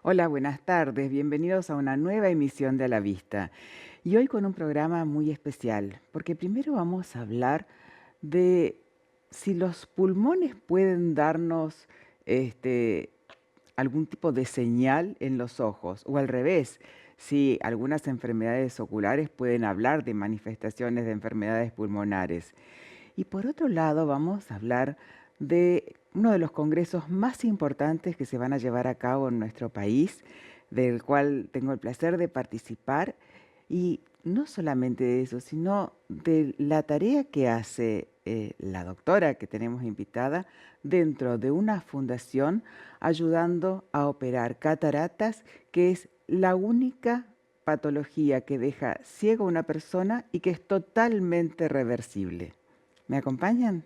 Hola, buenas tardes. Bienvenidos a una nueva emisión de A la Vista. Y hoy con un programa muy especial, porque primero vamos a hablar de si los pulmones pueden darnos este, algún tipo de señal en los ojos, o al revés, si algunas enfermedades oculares pueden hablar de manifestaciones de enfermedades pulmonares. Y por otro lado, vamos a hablar de uno de los congresos más importantes que se van a llevar a cabo en nuestro país, del cual tengo el placer de participar. Y no solamente de eso, sino de la tarea que hace la doctora que tenemos invitada dentro de una fundación ayudando a operar cataratas, que es la única patología que deja ciego a una persona y que es totalmente reversible. ¿Me acompañan?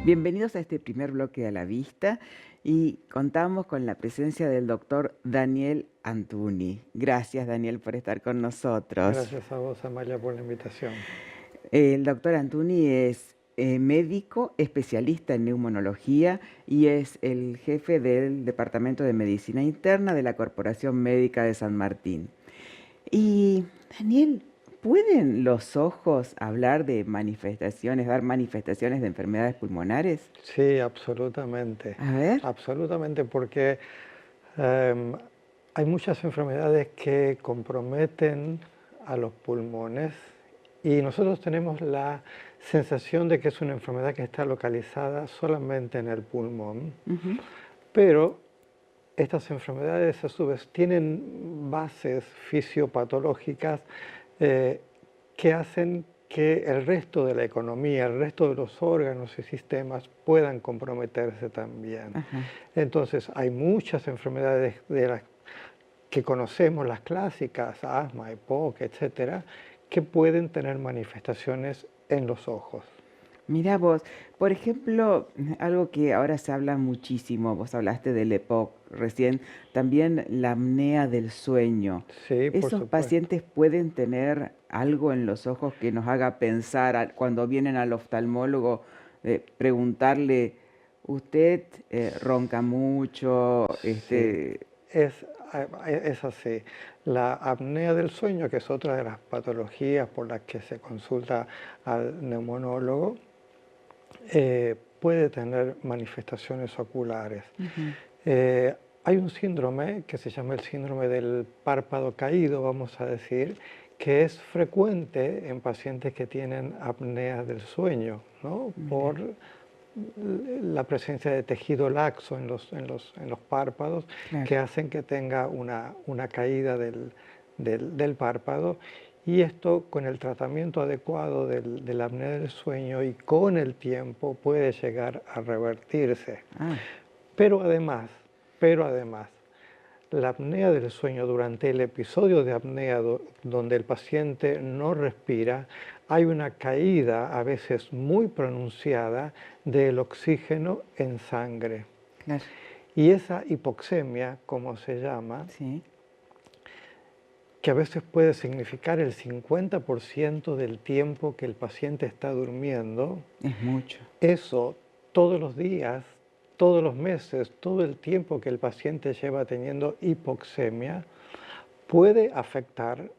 Bienvenidos a este primer bloque de A la Vista y contamos con la presencia del doctor Daniel Antuni. Gracias, Daniel, por estar con nosotros. Gracias a vos, Amalia, por la invitación. El doctor Antuni es médico especialista en neumonología y es el jefe del Departamento de Medicina Interna de la Corporación Médica de San Martín. Y Daniel, ¿pueden los ojos hablar de manifestaciones, dar manifestaciones de enfermedades pulmonares? Sí, absolutamente. A ver. Absolutamente, porque em, hay muchas enfermedades que comprometen a los pulmones y nosotros tenemos la sensación de que es una enfermedad que está localizada solamente en el pulmón, Ujú. pero estas enfermedades a su vez tienen bases fisiopatológicas eh, que hacen que el resto de la economía, el resto de los órganos y sistemas puedan comprometerse también. Ajá. Entonces hay muchas enfermedades de las que conocemos, las clásicas, asma, EPOC, etcétera, que pueden tener manifestaciones en los ojos. Mira vos, por ejemplo, algo que ahora se habla muchísimo, vos hablaste del EPOC recién, también la apnea del sueño. Sí, por ¿Esos supuesto. pacientes pueden tener algo en los ojos que nos haga pensar cuando vienen al oftalmólogo, preguntarle, usted ronca mucho, Sí, es, es así. La apnea del sueño, que es otra de las patologías por las que se consulta al neumonólogo, puede tener manifestaciones oculares. Ujú. Eh, Hay un síndrome que se llama el síndrome del párpado caído, vamos a decir, que es frecuente en pacientes que tienen apnea del sueño, ¿no? Mira, Por la presencia de tejido laxo en los párpados claro. que hacen que tenga una caída del párpado, y esto con el tratamiento adecuado de la apnea del sueño y con el tiempo puede llegar a revertirse. Ah, Pero además, pero además, la apnea del sueño durante el episodio de apnea donde el paciente no respira, hay una caída a veces muy pronunciada del oxígeno en sangre. claro, Y esa hipoxemia, como se llama, sí, que a veces puede significar el 50% del tiempo que el paciente está durmiendo, es mucho. eso todos los días, todos los meses, todo el tiempo que el paciente lleva teniendo hipoxemia, puede afectar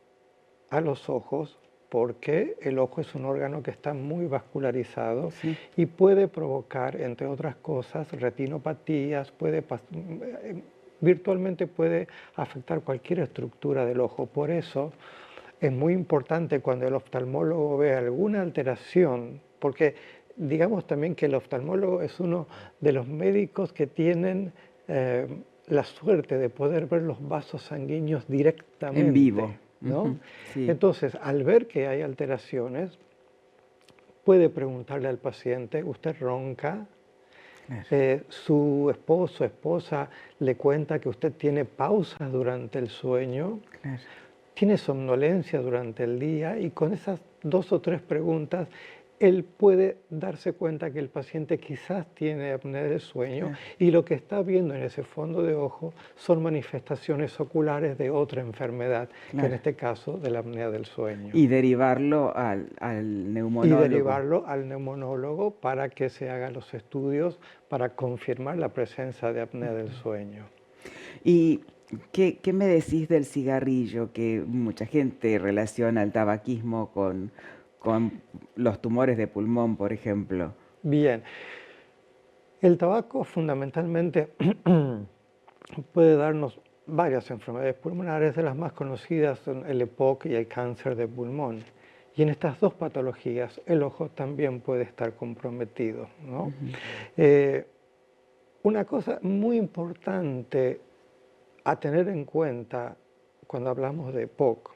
a los ojos porque el ojo es un órgano que está muy vascularizado Sí. y puede provocar, entre otras cosas, retinopatías, virtualmente puede afectar cualquier estructura del ojo. Por eso es muy importante cuando el oftalmólogo ve alguna alteración, porque digamos también que el oftalmólogo es uno de los médicos que tienen la suerte de poder ver los vasos sanguíneos En directamente, vivo. ¿no? Ujú. Sí, Entonces, al ver que hay alteraciones, puede preguntarle al paciente, ¿usted ronca? claro, Su esposo o esposa le cuenta que usted tiene pausas durante el sueño, claro. tiene somnolencia durante el día, y con esas dos o tres preguntas él puede darse cuenta que el paciente quizás tiene apnea del sueño Claro, y lo que está viendo en ese fondo de ojo son manifestaciones oculares de otra enfermedad, que en claro. este caso de la apnea del sueño. Y derivarlo al Y neumonólogo. derivarlo al neumonólogo para que se hagan los estudios para confirmar la presencia de apnea del sueño. ¿Y qué me decís del cigarrillo? Que mucha gente relaciona el tabaquismo con los tumores de pulmón, por ejemplo. Bien, el tabaco fundamentalmente puede darnos varias enfermedades pulmonares, de las más conocidas son el EPOC y el cáncer de pulmón. Y en estas dos patologías el ojo también puede estar comprometido, ¿no? Ujú. Eh, una cosa muy importante a tener en cuenta cuando hablamos de EPOC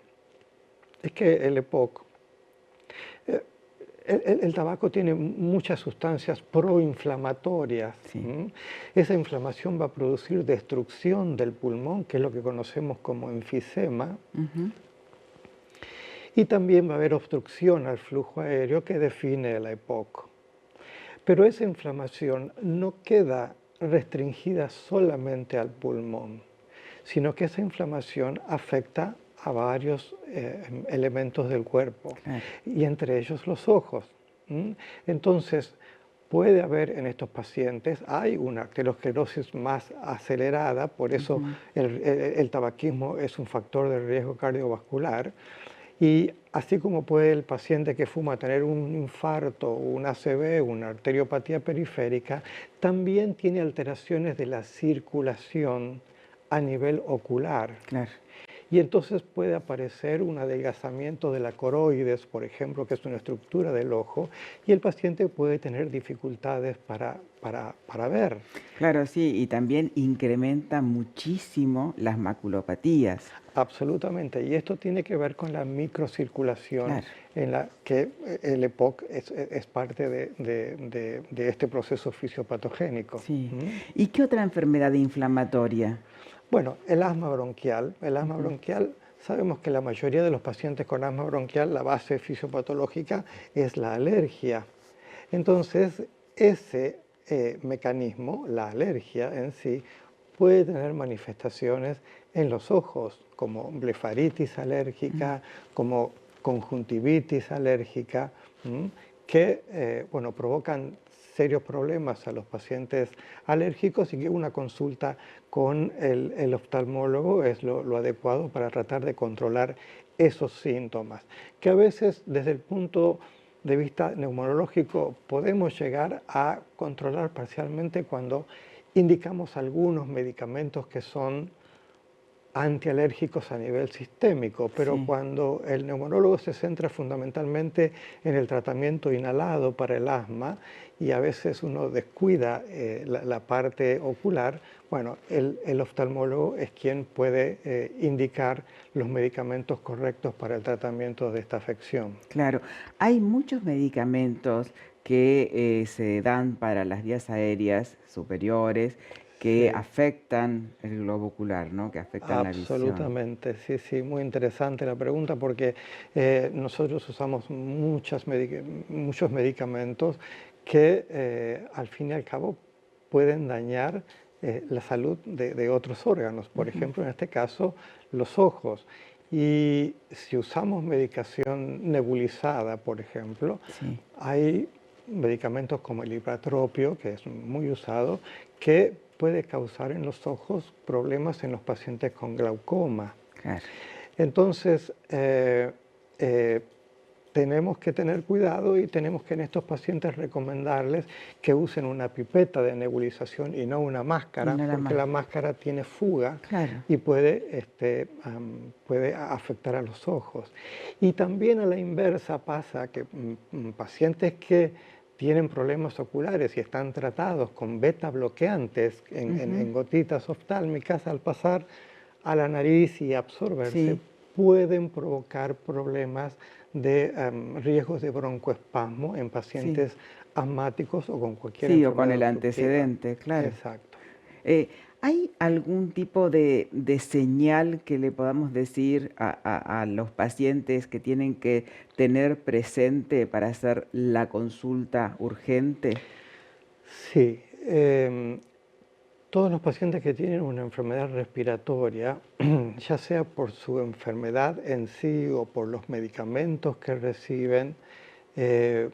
es que el EPOC, eh, el tabaco tiene muchas sustancias proinflamatorias. Sí. Esa inflamación va a producir destrucción del pulmón, que es lo que conocemos como enfisema, Ujú. y también va a haber obstrucción al flujo aéreo que define la EPOC. Pero esa inflamación no queda restringida solamente al pulmón, sino que esa inflamación afecta a varios elementos del cuerpo, Claro. y entre ellos los ojos. Entonces, puede haber en estos pacientes, hay una arteriosclerosis más acelerada, por eso Ujú. el tabaquismo es un factor de riesgo cardiovascular, y así como puede el paciente que fuma tener un infarto, un ACV, una arteriopatía periférica, también tiene alteraciones de la circulación a nivel ocular. Claro. Y entonces puede aparecer un adelgazamiento de la coroides, por ejemplo, que es una estructura del ojo, y el paciente puede tener dificultades para ver. Claro, sí, y también incrementa muchísimo las maculopatías. Absolutamente, y esto tiene que ver con la microcirculación Claro, en la que el EPOC es parte de este proceso fisiopatogénico. sí. ¿Mm? ¿Y qué otra enfermedad inflamatoria? Bueno, el asma Ujú. bronquial, sabemos que la mayoría de los pacientes con asma bronquial, la base fisiopatológica es la alergia. Entonces, ese mecanismo, la alergia en sí, puede tener manifestaciones en los ojos, como blefaritis Mm. alérgica, como conjuntivitis alérgica, que bueno, provocan serios problemas a los pacientes alérgicos, y que una consulta con el oftalmólogo es lo adecuado para tratar de controlar esos síntomas, que a veces desde el punto de vista neumonológico podemos llegar a controlar parcialmente cuando indicamos algunos medicamentos que son antialérgicos a nivel sistémico, pero Sí. cuando el neumonólogo se centra fundamentalmente en el tratamiento inhalado para el asma, y a veces uno descuida la parte ocular, bueno, el oftalmólogo es quien puede indicar los medicamentos correctos para el tratamiento de esta afección. Claro, hay muchos medicamentos que se dan para las vías aéreas superiores que Sí. afectan el globo ocular, ¿no? Que afectan la visión. Absolutamente, sí, sí, muy interesante la pregunta, porque nosotros usamos muchos medicamentos que al fin y al cabo pueden dañar la salud de otros órganos, por Ujú. ejemplo, en este caso, los ojos. Y si usamos medicación nebulizada, por ejemplo, Sí, hay medicamentos como el hipratropio, que es muy usado, que puede causar en los ojos problemas en los pacientes con glaucoma. claro. Entonces, eh, tenemos que tener cuidado, y tenemos que en estos pacientes recomendarles que usen una pipeta de nebulización y no una Y máscara, nada porque más. la máscara tiene fuga Claro. y puede afectar a los ojos. Y también a la inversa pasa que pacientes que tienen problemas oculares y están tratados con beta bloqueantes Ujú. en gotitas oftálmicas, al pasar a la nariz y absorberse, Sí, pueden provocar problemas de riesgos de broncoespasmo en sí, pacientes asmáticos o con cualquier sí, o con enfermedad el obstructiva. antecedente, claro. Exacto. Eh, ¿Hay algún tipo de señal que le podamos decir a los pacientes que tienen que tener presente para hacer la consulta urgente? Sí, todos los pacientes que tienen una enfermedad respiratoria, ya sea por su enfermedad en sí o por los medicamentos que reciben, eh,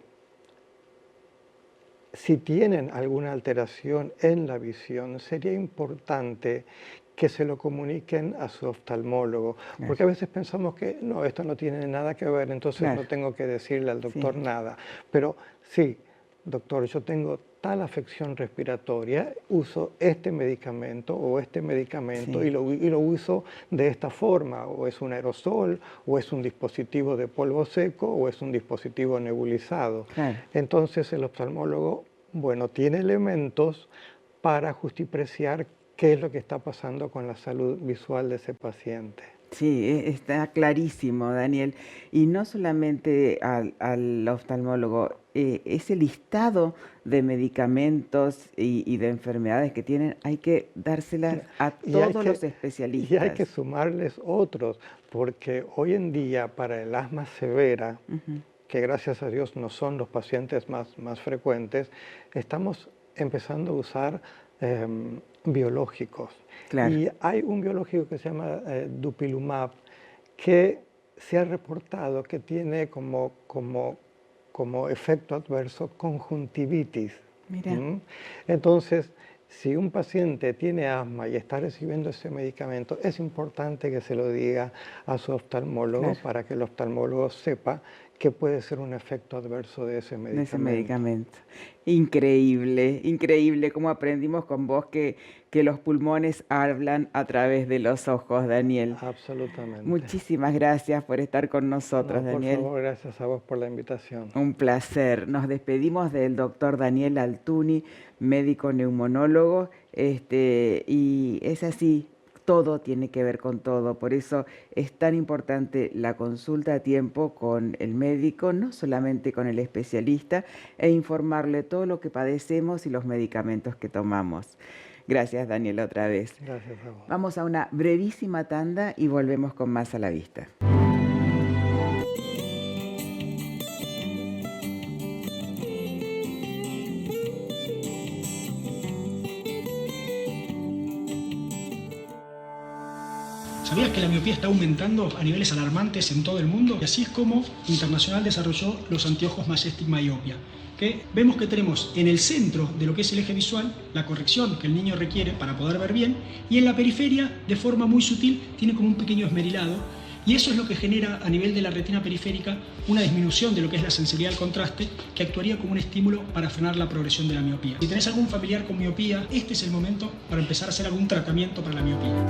si tienen alguna alteración en la visión, sería importante que se lo comuniquen a su oftalmólogo, Claro, porque a veces pensamos que no, esto no tiene nada que ver, entonces claro, no tengo que decirle al doctor sí, nada. Pero sí, doctor, yo tengo tal afección respiratoria, uso este medicamento o este medicamento sí, y lo uso de esta forma, o es un aerosol, o es un dispositivo de polvo seco, o es un dispositivo nebulizado. claro. Entonces el oftalmólogo, bueno, tiene elementos para justipreciar qué es lo que está pasando con la salud visual de ese paciente. Sí, está clarísimo, Daniel. Y no solamente al oftalmólogo, ese listado de medicamentos y de enfermedades que tienen, hay que dárselas a Y hay todos los que, y hay que especialistas. sumarles otros, porque hoy en día para el asma severa, Ujú, que gracias a Dios no son los pacientes más frecuentes, estamos empezando a usar biológicos. claro, Y hay un biológico que se llama Dupilumab, que se ha reportado que tiene como efecto adverso conjuntivitis. mira, ¿M? Entonces, si un paciente tiene asma y está recibiendo ese medicamento, es importante que se lo diga a su oftalmólogo claro. para que el oftalmólogo sepa que puede ser un efecto adverso de ese De ese medicamento. medicamento. Increíble, increíble cómo aprendimos con vos que los pulmones hablan a través de los ojos, Daniel. Absolutamente. Muchísimas gracias por estar con nosotros, No, por Daniel. favor, gracias a vos por la invitación. Un placer. Nos despedimos del doctor Daniel Altuni, médico neumonólogo, y es así, todo tiene que ver con todo. Por eso es tan importante la consulta a tiempo con el médico, no solamente con el especialista, e informarle todo lo que padecemos y los medicamentos que tomamos. Gracias, Daniel, otra vez. Gracias a vos. Vamos a una brevísima tanda y volvemos con más a la vista. ¿Sabías que la miopía está aumentando a niveles alarmantes en todo el mundo? Y así es como Internacional desarrolló los anteojos Majestic Myopia, que vemos que tenemos en el centro de lo que es el eje visual la corrección que el niño requiere para poder ver bien, y en la periferia, de forma muy sutil, tiene como un pequeño esmerilado, y eso es lo que genera a nivel de la retina periférica una disminución de lo que es la sensibilidad al contraste, que actuaría como un estímulo para frenar la progresión de la miopía. Si tenés algún familiar con miopía, este es el momento para empezar a hacer algún tratamiento para la miopía.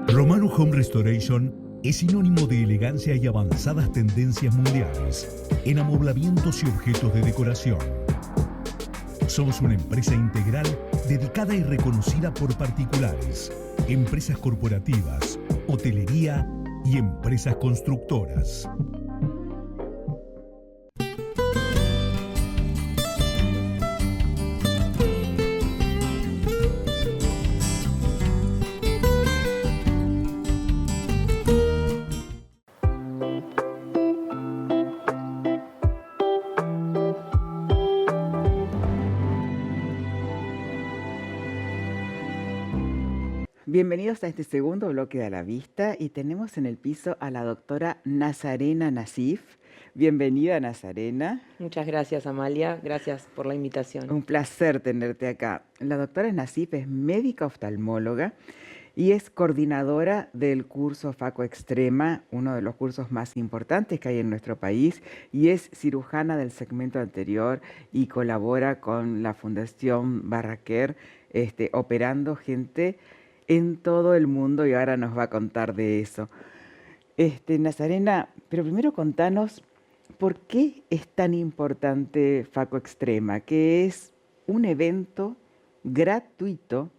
Romano Home Restoration es sinónimo de elegancia y avanzadas tendencias mundiales en amoblamientos y objetos de decoración. Somos una empresa integral dedicada y reconocida por particulares, empresas corporativas, hotelería y empresas constructoras. Bienvenidos a este segundo bloque de A la Vista y tenemos en el piso a la doctora Nazarena Nassif. Bienvenida, Nazarena. Muchas gracias, Amalia. Gracias por la invitación. Un placer tenerte acá. La doctora Nassif es médica oftalmóloga y es coordinadora del curso Faco Extrema, uno de los cursos más importantes que hay en nuestro país, y es cirujana del segmento anterior y colabora con la Fundación Barraquer, operando gente en todo el mundo, y ahora nos va a contar de eso. Nazarena, pero primero contanos por qué es tan importante Faco Extrema, que es un evento gratuito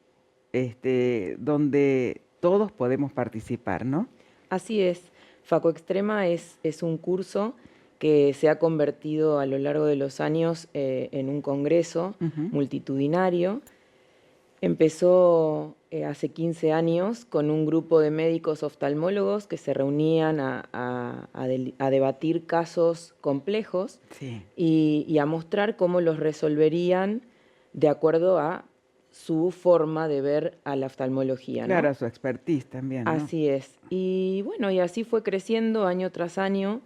donde todos podemos participar, ¿no? Así es. Faco Extrema es un curso que se ha convertido a lo largo de los años en un congreso multitudinario. Empezó hace 15 años con un grupo de médicos oftalmólogos que se reunían a debatir casos complejos, Sí. y a mostrar cómo los resolverían de acuerdo a su forma de ver a la oftalmología, ¿no? Claro, su expertise también, ¿no? Así es. Y bueno, y así fue creciendo año tras año,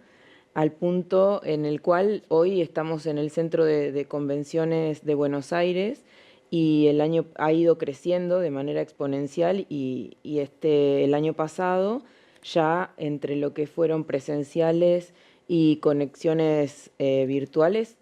al punto en el cual hoy estamos en el Centro de Convenciones de Buenos Aires, y el año ha ido creciendo de manera exponencial, y el año pasado ya entre lo que fueron presenciales y conexiones virtuales,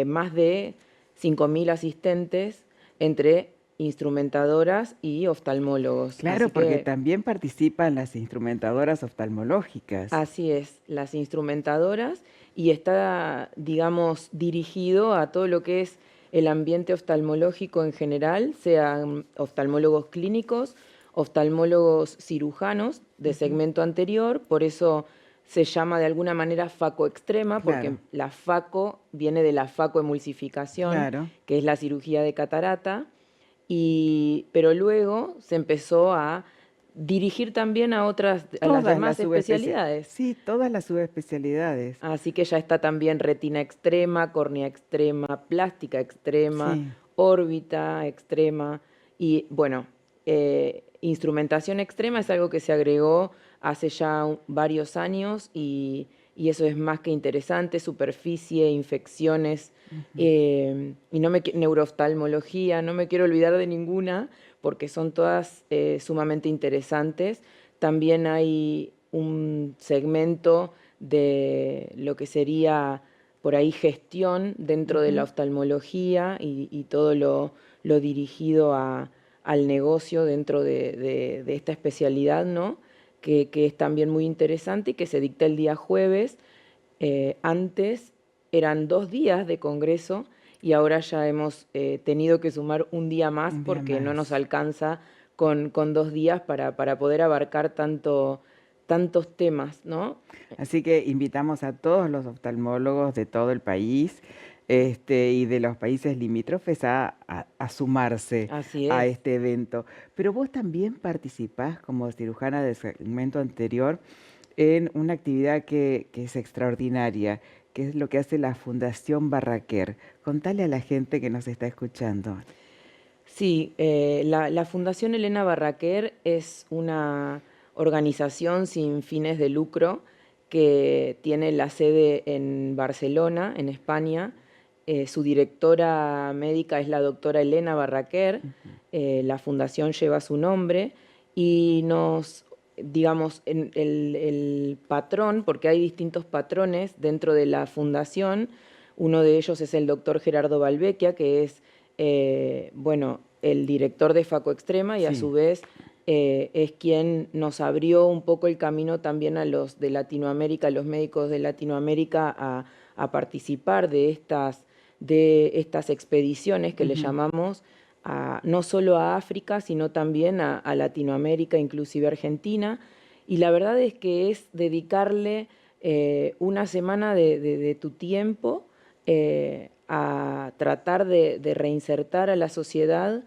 más de 5.000 asistentes entre instrumentadoras y oftalmólogos. Claro, Así porque que, también participan las instrumentadoras oftalmológicas. así es, las instrumentadoras, y está, digamos, dirigido a todo lo que es el ambiente oftalmológico en general, sean oftalmólogos clínicos, oftalmólogos cirujanos de segmento anterior. Por eso se llama de alguna manera Faco Extrema, porque Claro. la Faco viene de la facoemulsificación, Claro. que es la cirugía de catarata, pero luego se empezó a dirigir también a las demás especialidades. Sí, todas las subespecialidades. Así que ya está también retina extrema, córnea extrema, plástica extrema, Sí. órbita extrema, y bueno, instrumentación extrema es algo que se agregó hace ya varios años, y eso es más que interesante: superficie, infecciones, y neurooftalmología. No me quiero olvidar de ninguna, porque son todas sumamente interesantes. También hay un segmento de lo que sería por ahí gestión dentro de la oftalmología, y todo lo dirigido al negocio dentro de esta especialidad, ¿no? Que es también muy interesante y que se dicta el día jueves. Antes eran 2 días de congreso, y ahora ya hemos tenido que sumar un día más, Un día porque no más. nos alcanza con 2 días para poder abarcar tantos temas, ¿no? Así que invitamos a todos los oftalmólogos de todo el país, y de los países limítrofes a sumarse Así a es. este evento. Pero vos también participás como cirujana del segmento anterior en una actividad que es extraordinaria, que es lo que hace la Fundación Barraquer. Contale a la gente que nos está escuchando. Sí, la Fundación Elena Barraquer es una organización sin fines de lucro que tiene la sede en Barcelona, en España. Su directora médica es la doctora Elena Barraquer. La fundación lleva su nombre, y digamos, el patrón, porque hay distintos patrones dentro de la fundación. Uno de ellos es el doctor Gerardo Balvecchia, que es, bueno, el director de Faco Extrema, y a Sí. su vez es quien nos abrió un poco el camino también a los de Latinoamérica, a los médicos de Latinoamérica, a participar de estas expediciones que le llamamos, no solo a África, sino también a Latinoamérica, inclusive Argentina. Y la verdad es que es dedicarle una semana de tu tiempo a tratar de reinsertar a la sociedad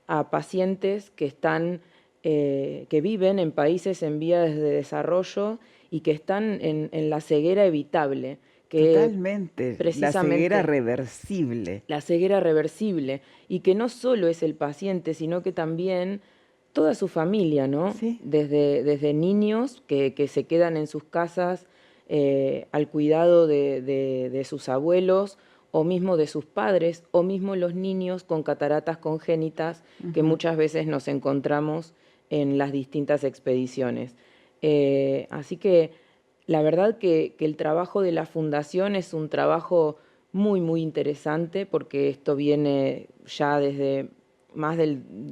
a pacientes que viven en países en vías de desarrollo y que están en la ceguera evitable. Que Totalmente, la precisamente ceguera reversible. la ceguera reversible, y que no solo es el paciente, sino que también toda su familia, ¿no? Sí. Desde niños que se quedan en sus casas al cuidado de sus abuelos o mismo de sus padres, o mismo los niños con cataratas congénitas que muchas veces nos encontramos en las distintas expediciones. Así que la verdad que el trabajo de la Fundación es un trabajo muy, muy interesante porque esto viene ya desde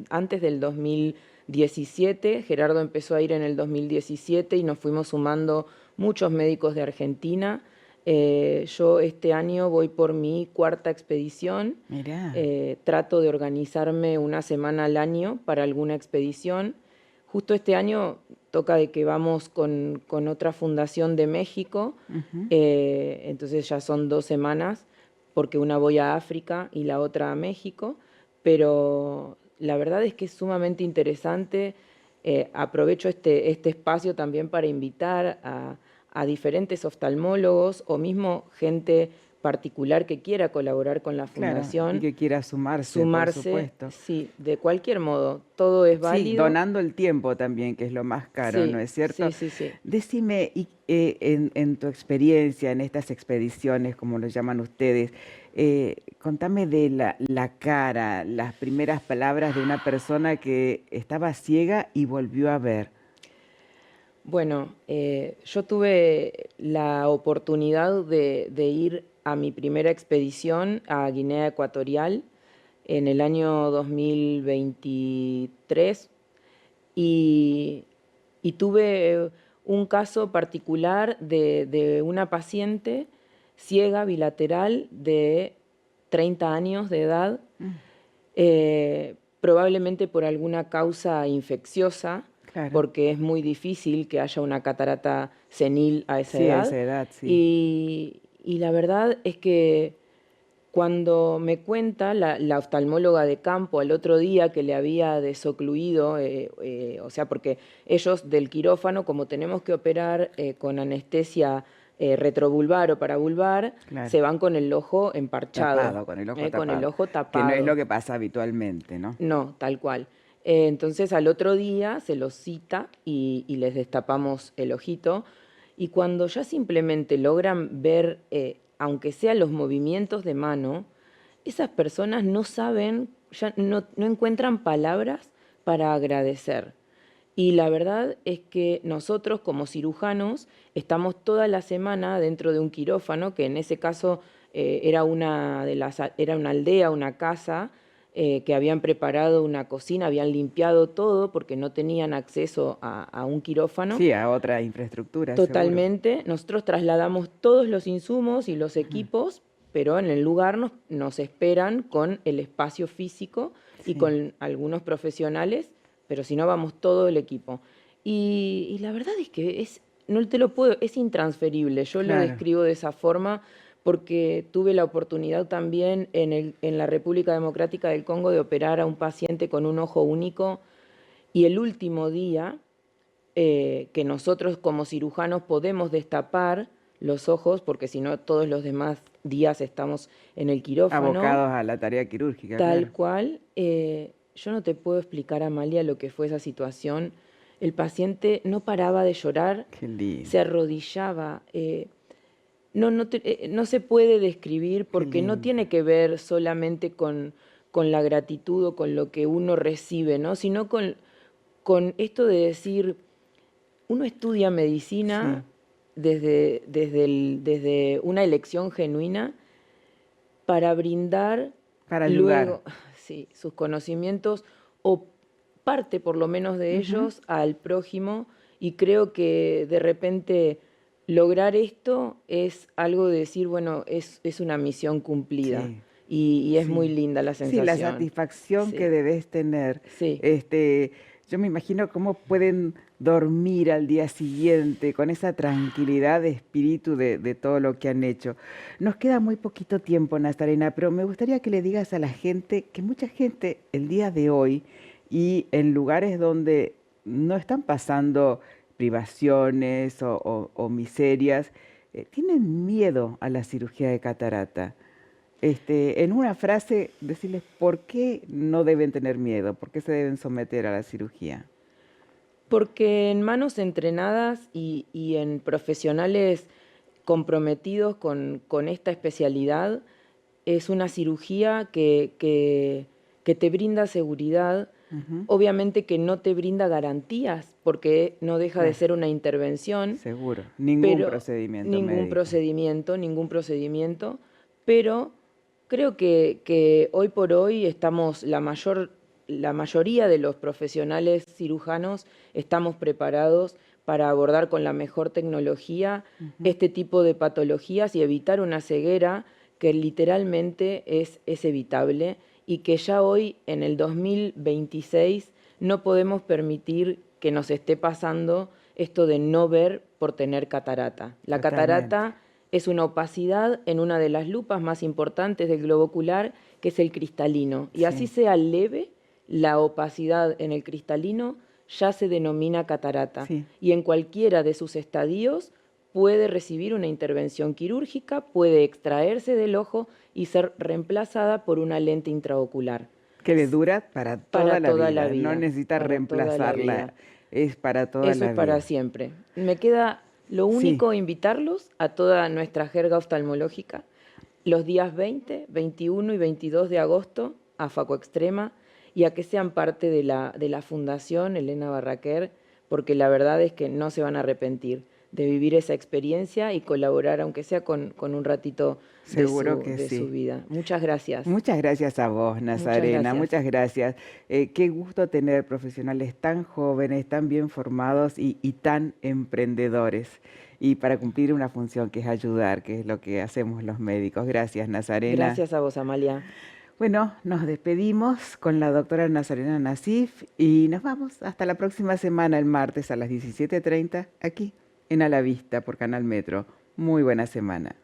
antes del 2017. Gerardo empezó a ir en el 2017 y nos fuimos sumando muchos médicos de Argentina. Yo este año voy por mi 4ª expedición. Mirá. Trato de organizarme una semana al año para alguna expedición. Justo este año toca de que vamos con otra fundación de México, entonces ya son 2 semanas, porque una voy a África y la otra a México, pero la verdad es que es sumamente interesante. Aprovecho este espacio también para invitar a diferentes oftalmólogos o mismo gente particular que quiera colaborar con la Claro, fundación. y que quiera sumarse, por supuesto. Sí, de cualquier modo, todo es Sí, válido. donando el tiempo también, que es lo más caro, Sí, ¿no es cierto? sí. Decime, en tu experiencia, en estas expediciones, como lo llaman ustedes, contame de la cara, las primeras palabras de una persona que estaba ciega y volvió a ver. Bueno, yo tuve la oportunidad de ir a mi primera expedición a Guinea Ecuatorial en el año 2023 y tuve un caso particular de una paciente ciega bilateral de 30 años de edad, probablemente por alguna causa infecciosa, Claro. porque es muy difícil que haya una catarata senil a esa Sí, a edad. esa edad, sí. Y la verdad es que cuando me cuenta la oftalmóloga de campo al otro día que le había desocluido, o sea, porque ellos del quirófano, como tenemos que operar con anestesia retrovulvar o paravulvar, Claro. se van con el ojo emparchado. Tapado, con el ojo tapado. Con el ojo Que tapado. no es lo que pasa habitualmente, ¿no? No, tal cual. Entonces al otro día se los cita y les destapamos el ojito. Y cuando ya simplemente logran ver, aunque sean los movimientos de mano, esas personas no saben, ya no encuentran palabras para agradecer. Y la verdad es que nosotros como cirujanos estamos toda la semana dentro de un quirófano, que en ese caso era una aldea, una casa, que habían preparado una cocina, habían limpiado todo porque no tenían acceso a un quirófano. Sí, a otra infraestructura, Totalmente. seguro. Nosotros trasladamos todos los insumos y los equipos, pero en el lugar nos esperan con el espacio físico y Sí. con algunos profesionales, pero si no vamos todo el equipo. Y la verdad es que no te lo puedo, es intransferible. Yo Claro. lo describo de esa forma porque tuve la oportunidad también en la República Democrática del Congo de operar a un paciente con un ojo único y el último día que nosotros como cirujanos podemos destapar los ojos, porque si no todos los demás días estamos en el quirófano. Abocados a la tarea quirúrgica, Tal claro. cual. Yo no te puedo explicar, Amalia, lo que fue esa situación. El paciente no paraba de llorar, Qué lindo. se arrodillaba. No se puede describir porque no lindo. tiene que ver solamente con la gratitud o con lo que uno recibe, ¿no? Sino con esto de decir, uno estudia medicina desde una elección genuina para brindar Para ayudar. luego sus conocimientos o parte por lo menos de ellos al prójimo, y creo que de repente lograr esto es algo de decir, bueno, es una misión cumplida. Sí. Y es Sí. muy linda la Sí, sensación. la satisfacción Sí. que debes tener. Sí. Yo me imagino cómo pueden dormir al día siguiente con esa tranquilidad de espíritu de todo lo que han hecho. Nos queda muy poquito tiempo, Nazarena, pero me gustaría que le digas a la gente que mucha gente el día de hoy y en lugares donde no están pasando privaciones o miserias, tienen miedo a la cirugía de catarata. En una frase, decirles por qué no deben tener miedo, por qué se deben someter a la cirugía. Porque en manos entrenadas y en profesionales comprometidos con esta especialidad, es una cirugía que te brinda seguridad, Ujú. obviamente que no te brinda garantías, porque no deja de Claro, ser una intervención, seguro. Ningún pero procedimiento médico. ningún procedimiento, pero creo que hoy por hoy estamos, la mayoría de los profesionales cirujanos estamos preparados para abordar con la mejor tecnología Ujú. este tipo de patologías y evitar una ceguera que literalmente es evitable y que ya hoy, en el 2026, no podemos permitir que nos esté pasando esto de no ver por tener catarata. La Totalmente. catarata es una opacidad en una de las lupas más importantes del globo ocular, que es el cristalino. Y así Sí, sea leve, la opacidad en el cristalino ya se denomina catarata. sí. Y en cualquiera de sus estadios puede recibir una intervención quirúrgica, puede extraerse del ojo y ser reemplazada por una lente intraocular. Que le dura para toda Para la toda la vida. No vida, necesita para toda la reemplazarla. vida. Es para toda Eso es la para vida. siempre. Me queda lo Sí, único, invitarlos a toda nuestra jerga oftalmológica los días 20, 21 y 22 de agosto a Faco Extrema y a que sean parte de la Fundación Elena Barraquer, porque la verdad es que no se van a arrepentir de vivir esa experiencia y colaborar, aunque sea con un ratito seguro que de su sí. vida. Muchas gracias. Muchas gracias a vos, Muchas Nazarena, gracias. muchas gracias. Qué gusto tener profesionales tan jóvenes, tan bien formados y tan emprendedores. Y para cumplir una función que es ayudar, que es lo que hacemos los médicos. Gracias, Nazarena. Gracias a vos, Amalia. Bueno, nos despedimos con la doctora Nazarena Nasif y nos vamos hasta la próxima semana, el martes a las 17:30, aquí en A la Vista por Canal Metro. Muy buena semana.